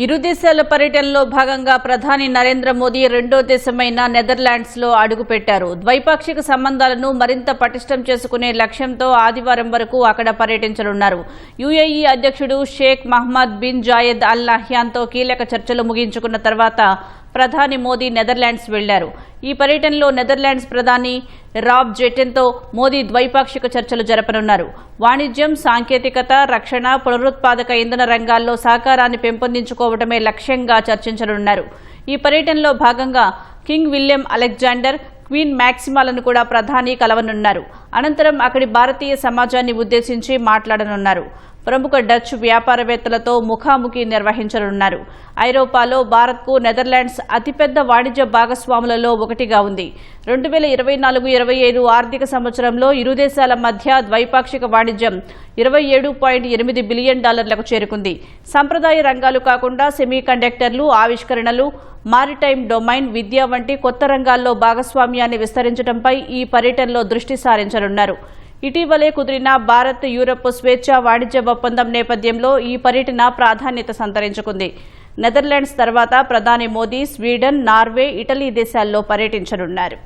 ఇరు దేశాల పర్యటనలో భాగంగా ప్రధాని నరేంద్ర మోదీ రెండో దేశమైన నెదర్లాండ్స్లో అడుగుపెట్టారు. ద్వైపాక్షిక సంబంధాలను మరింత పటిష్టం చేసుకునే లక్ష్యంతో ఆదివారం వరకు అక్కడ పర్యటించనున్నారు. యుఏఈ అధ్యక్షుడు Sheikh Mohamed bin Zayed Al నహ్యాన్తో కీలక చర్చలు ముగించుకున్న తర్వాత ప్రధాని మోదీ నెదర్లాండ్స్ వెళ్లారు. ఈ పర్యటనలో నెదర్లాండ్స్ ప్రధాని రాబ్ జెటెన్తో మోదీ ద్వైపాక్షిక చర్చలు జరపనున్నారు. వాణిజ్యం, సాంకేతికత, రక్షణ, పునరుత్పాదక ఇంధన రంగాల్లో సహకారాన్ని పెంపొందించుకోవడమే లక్ష్యంగా చర్చించనున్నారు. ఈ పర్యటనలో భాగంగా కింగ్ విలియం అలెగ్జాండర్, క్వీన్ మ్యాక్సిమాలను కూడా ప్రధాని కలవనున్నారు. అనంతరం అక్కడి భారతీయ సమాజాన్ని ఉద్దేశించి మాట్లాడనున్నారు. ప్రముఖ డచ్ వ్యాపారవేత్తలతో ముఖాముఖి నిర్వహించనున్నారు. ఐరోపాలో భారత్కు నెదర్లాండ్స్ అతిపెద్ద వాణిజ్య భాగస్వాములలో ఒకటిగా ఉంది. 2024-25 ఆర్థిక సంవత్సరంలో ఇరు దేశాల మధ్య ద్వైపాక్షిక వాణిజ్యం $27.8 బిలియన్ చేరుకుంది. సంప్రదాయ రంగాలు కాకుండా సెమీకండక్టర్లు, ఆవిష్కరణలు, మారిటైమ్ డొమైన్, విద్య వంటి కొత్త రంగాల్లో భాగస్వామ్యాన్ని విస్తరించడంపై ఈ పర్యటనలో దృష్టి సారించనున్నారు. ఇటీవలే కుదిరిన భారత్ యూరప్ స్వేచ్ఛా వాణిజ్య ఒప్పందం నేపథ్యంలో ఈ పర్యటన ప్రాధాన్యత సంతరించుకుంది. నెదర్లాండ్స్ తర్వాత ప్రధాని మోదీ స్వీడన్, నార్వే, ఇటలీ దేశాల్లో పర్యటించనున్నారు.